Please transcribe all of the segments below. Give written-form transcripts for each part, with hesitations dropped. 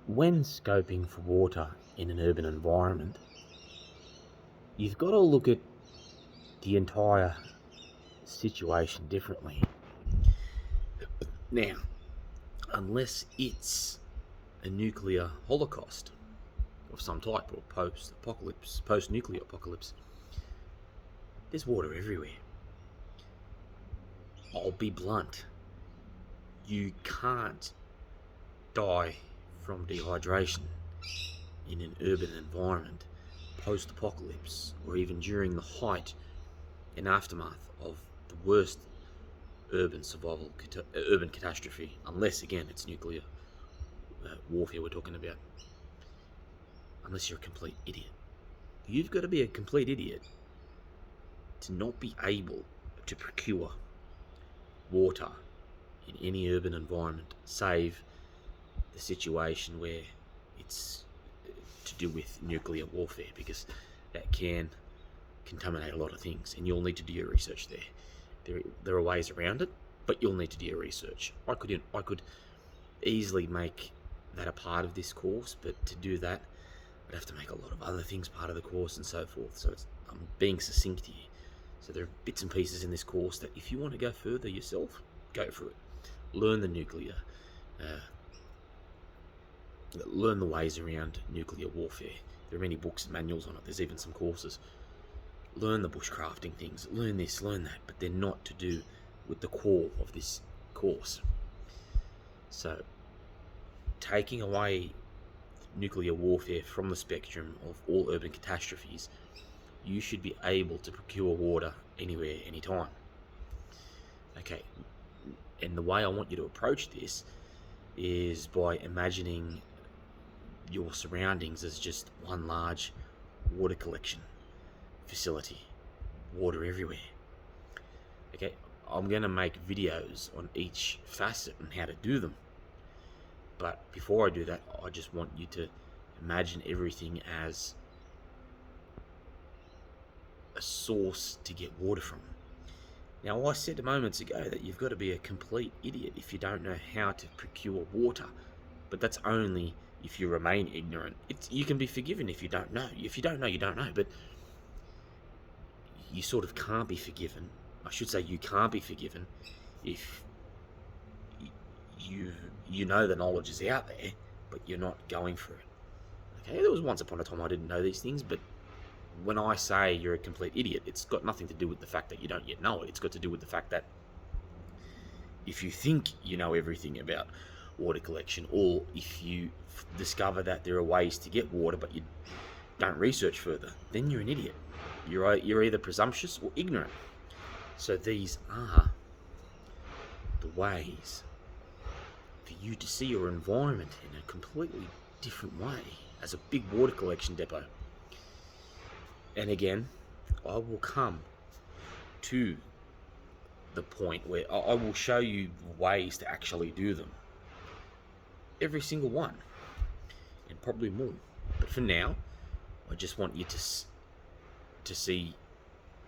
When scoping for water in an urban environment, you've got to look at the entire situation differently. Now, unless it's a nuclear holocaust of some type or post-nuclear apocalypse, there's water everywhere. I'll be blunt. You can't die from dehydration in an urban environment post-apocalypse or even during the height and aftermath of the worst urban catastrophe, unless again it's nuclear warfare we're talking about. Unless you're a complete idiot. You've got to be a complete idiot to not be able to procure water in any urban environment, save the situation where it's to do with nuclear warfare, because that can contaminate a lot of things, and you'll need to do your research there. There are ways around it, but you'll need to do your research. I could easily make that a part of this course, but to do that, I'd have to make a lot of other things part of the course and so forth. So I'm being succinct here. So there are bits and pieces in this course that if you want to go further yourself, go for it. Learn the nuclear, learn the ways around nuclear warfare. There are many books and manuals on it. There's even some courses. Learn the bushcrafting things. Learn this, learn that, but they're not to do with the core of this course. So, taking away nuclear warfare from the spectrum of all urban catastrophes, you should be able to procure water anywhere, anytime. Okay, and the way I want you to approach this is by imagining your surroundings as just one large water collection facility. Water everywhere. Okay, I'm going to make videos on each facet and how to do them. But before I do that, I just want you to imagine everything as a source to get water from. Now, I said moments ago that you've got to be a complete idiot if you don't know how to procure water, but that's only if you remain ignorant. You can be forgiven if you don't know. If you don't know, you don't know, but you sort of can't be forgiven. I should say you can't be forgiven if you know the knowledge is out there, but you're not going for it. Okay, there was once upon a time I didn't know these things, but when I say you're a complete idiot, it's got nothing to do with the fact that you don't yet know it. It's got to do with the fact that if you think you know everything about water collection, or if you discover that there are ways to get water but you don't research further, then you're an idiot. You're either presumptuous or ignorant. So these are the ways for you to see your environment in a completely different way, as a big water collection depot. And again, I will come to the point where I will show you ways to actually do them. Every single one, and probably more. But for now, I just want you to see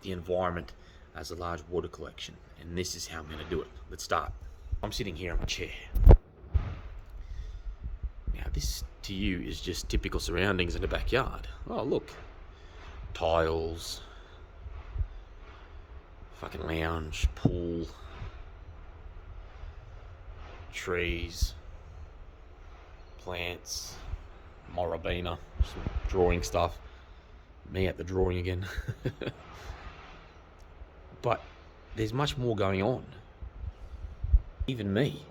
the environment as a large water collection, and this is how I'm going to do it. Let's start. I'm sitting here on my chair. Now, this to you is just typical surroundings in a backyard. Oh, look. Tiles, fucking lounge, pool, trees, plants, Morabina, some drawing stuff. Me at the drawing again. But there's much more going on. Even me.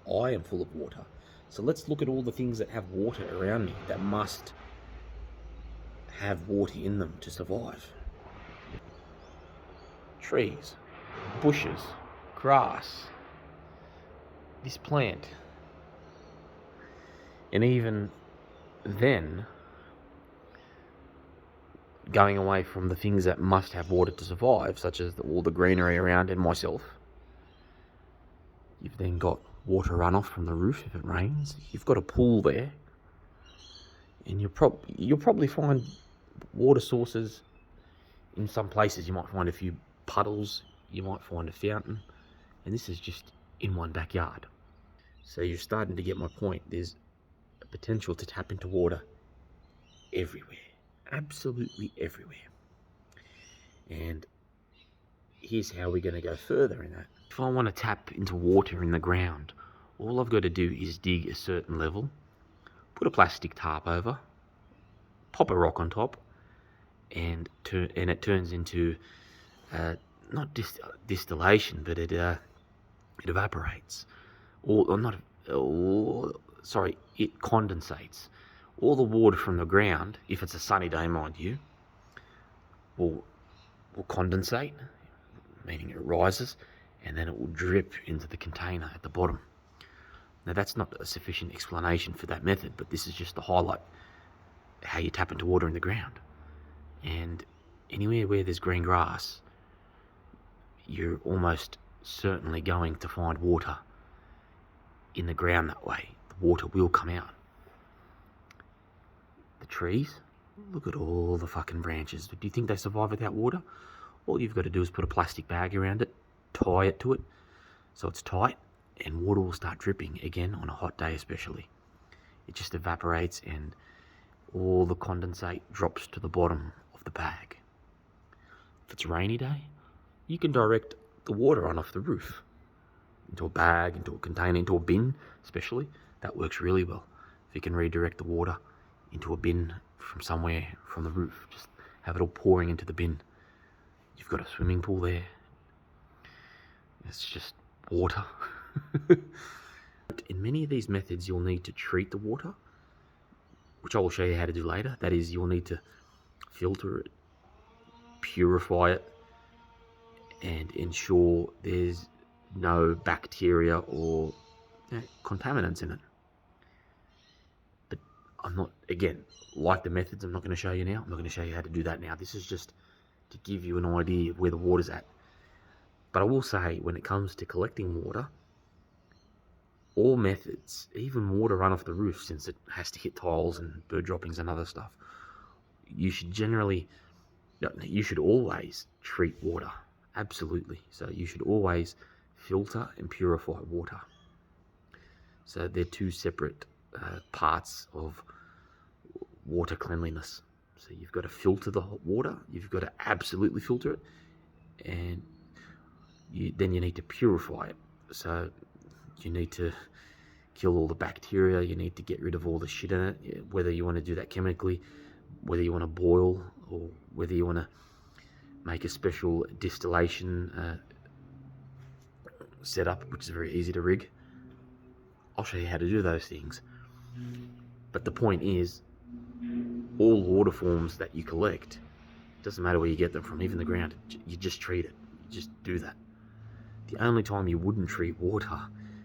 I am full of water. So let's look at all the things that have water around me that must have water in them to survive. Trees, bushes, grass, this plant. And even then, going away from the things that must have water to survive, such as all the greenery around and myself, you've then got water runoff from the roof if it rains. You've got a pool there, and you'll probably find water sources in some places. You might find a few puddles, you might find a fountain, and this is just in one backyard. So you're starting to get my point. There's a potential to tap into water everywhere, absolutely everywhere. And here's how we're going to go further in that. If I want to tap into water in the ground, all I've got to do is dig a certain level, put a plastic tarp over, pop a rock on top, and it turns into not distillation, but it evaporates. It condensates. All the water from the ground, if it's a sunny day, mind you, will condensate, meaning it rises, and then it will drip into the container at the bottom. Now that's not a sufficient explanation for that method, but this is just to highlight how you tap into water in the ground. And anywhere where there's green grass, you're almost certainly going to find water in the ground that way. The water will come out. The trees, look at all the fucking branches. Do you think they survive without water? All you've got to do is put a plastic bag around it, tie it to it so it's tight, and water will start dripping again on a hot day especially. It just evaporates and all the condensate drops to the bottom of the bag. If it's a rainy day, you can direct the water on off the roof into a bag, into a container, into a bin especially. That works really well. If you can redirect the water into a bin from somewhere from the roof, just have it all pouring into the bin. You've got a swimming pool there. It's just water. In many of these methods, you'll need to treat the water, which I will show you how to do later. That is, you'll need to filter it, purify it, and ensure there's no bacteria or contaminants in it. But I'm not, again, like the methods I'm not going to show you now. I'm not going to show you how to do that now. This is just to give you an idea of where the water's at. But I will say, when it comes to collecting water, all methods, even water run off the roof, since it has to hit tiles and bird droppings and other stuff, you should always treat water. Absolutely. So you should always filter and purify water. So they're two separate parts of water cleanliness. So you've got to filter the hot water, you've got to absolutely filter it, and then you need to purify it. So you need to kill all the bacteria, you need to get rid of all the shit in it, whether you want to do that chemically, whether you want to boil, or whether you want to make a special distillation setup, which is very easy to rig. I'll show you how to do those things. But the point is, all water forms that you collect, doesn't matter where you get them from, even the ground, you just treat it. You just do that. The only time you wouldn't treat water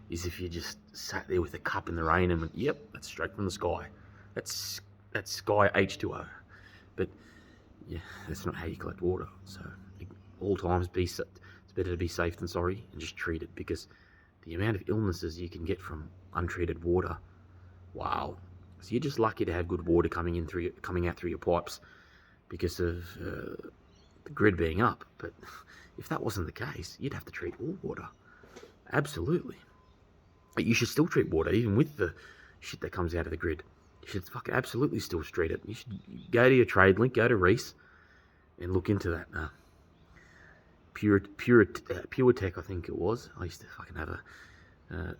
is if you just sat there with a cup in the rain and went, yep, that's straight from the sky. That's sky H2O. But yeah, that's not how you collect water. So all times, it's better to be safe than sorry and just treat it, because the amount of illnesses you can get from untreated water, wow. So you're just lucky to have good water coming out through your pipes because of the grid being up. But if that wasn't the case, you'd have to treat all water. Absolutely. But you should still treat water, even with the shit that comes out of the grid. You should fucking absolutely still treat it. You should go to your TradeLink, go to Reese, and look into that. PureTech, I think it was. I used to fucking have a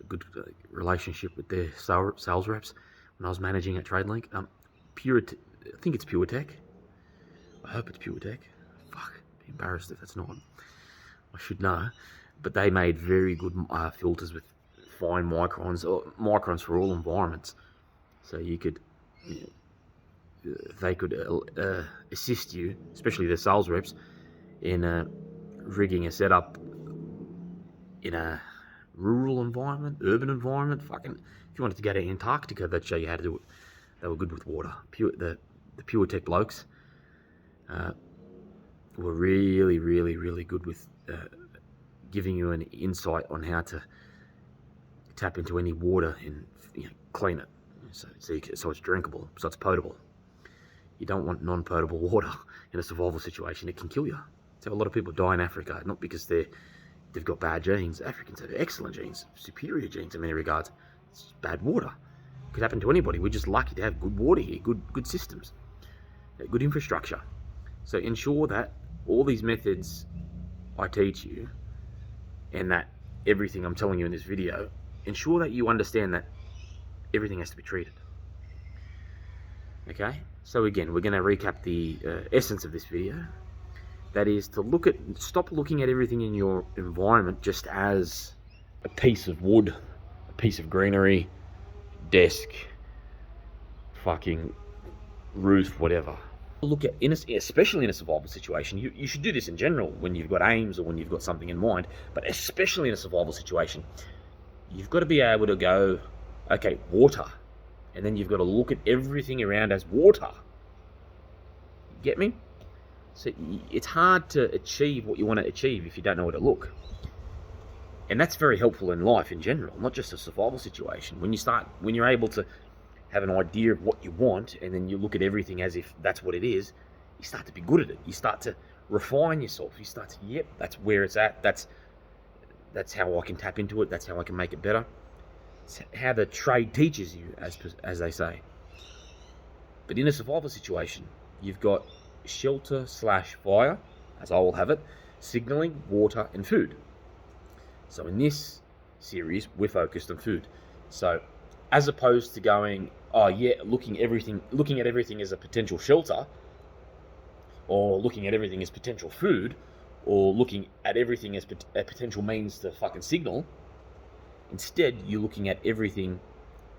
good relationship with their sales reps when I was managing at TradeLink. I think it's PureTech. I hope it's PureTech. Fuck, I'd be embarrassed if it's not. I should know. But they made very good filters with fine microns for all environments. So you could, they could assist you, especially their sales reps, in rigging a setup in a rural environment, urban environment. Fucking, if you wanted to go to Antarctica, they'd show you how to do it. They were good with water. The PureTech blokes were really, really, really good with giving you an insight on how to tap into any water and clean it. So it's drinkable, so it's potable. You don't want non-potable water in a survival situation. It can kill you. So a lot of people die in Africa, not because they've got bad genes. Africans have excellent genes, superior genes in many regards. It's bad water. It could happen to anybody. We're just lucky to have good water here, good systems, good infrastructure. So ensure that all these methods I teach you, and that everything I'm telling you in this video, ensure that you understand that everything has to be treated. Okay? So again, we're going to recap the essence of this video. That is to stop looking at everything in your environment just as a piece of wood, a piece of greenery, desk, fucking roof, whatever. Look at, especially in a survival situation, you should do this in general when you've got aims or when you've got something in mind, but especially in a survival situation, you've got to be able to go, okay, water, and then you've got to look at everything around as water. Get me? So it's hard to achieve what you want to achieve if you don't know where to look. And that's very helpful in life in general, not just a survival situation. When you're able to have an idea of what you want, and then you look at everything as if that's what it is, you start to be good at it. You start to refine yourself. You start to, yep, that's where it's at. That's how I can tap into it. That's how I can make it better. It's how the trade teaches you, as they say. But in a survival situation, you've got shelter/fire, as I will have it, signaling, water, and food. So in this series, we're focused on food. So as opposed to going, oh yeah, looking at everything as a potential shelter, or looking at everything as potential food, or looking at everything as a potential means to fucking signal, instead you're looking at everything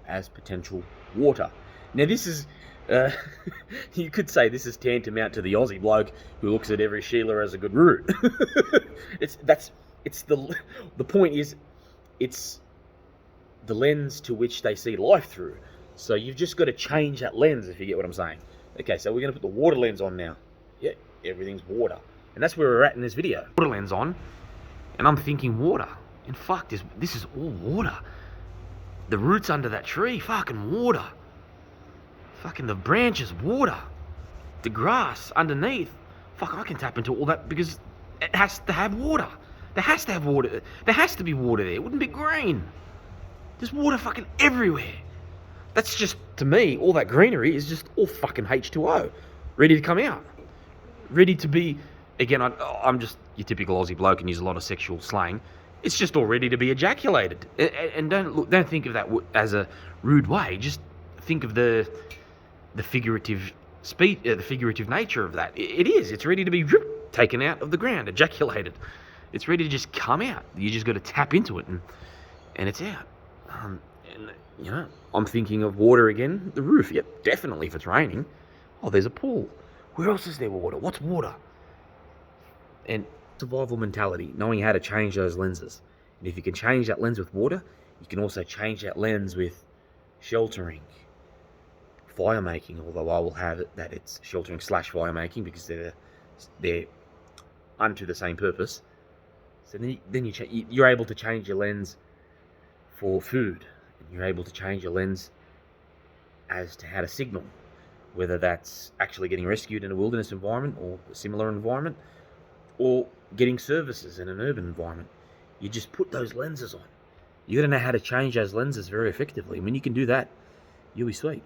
as potential water. Now this is, you could say this is tantamount to the Aussie bloke who looks at every Sheila as a good root. The point is, it's the lens to which they see life through. So you've just got to change that lens, if you get what I'm saying. Okay, so we're going to put the water lens on now. Yeah, everything's water. And that's where we're at in this video. Water lens on, and I'm thinking water. And fuck, this is all water. The roots under that tree, fucking water. Fucking the branches, water. The grass underneath, fuck, I can tap into all that because it has to have water. There has to have water. There has to be water there. It wouldn't be green. There's water fucking everywhere. That's just, to me, all that greenery is just all fucking H2O. Ready to come out. Ready to be, again, I'm just your typical Aussie bloke and use a lot of sexual slang. It's just all ready to be ejaculated. And don't think of that as a rude way. Just think of the figurative the figurative nature of that. It is. It's ready to be taken out of the ground, ejaculated. It's ready to just come out. You just got to tap into it, and it's out. And you know, I'm thinking of water again. The roof. Yep, definitely if it's raining. Oh, there's a pool. Where else is there water? What's water? And survival mentality, knowing how to change those lenses. And if you can change that lens with water, you can also change that lens with sheltering, fire making, although I will have it that it's sheltering / fire making because they're unto the same purpose. So then you're able to change your lens for food, and you're able to change your lens as to how to signal, whether that's actually getting rescued in a wilderness environment or a similar environment, or getting services in an urban environment. You just put those lenses on. You got to know how to change those lenses very effectively. When you can do that, you'll be sweet.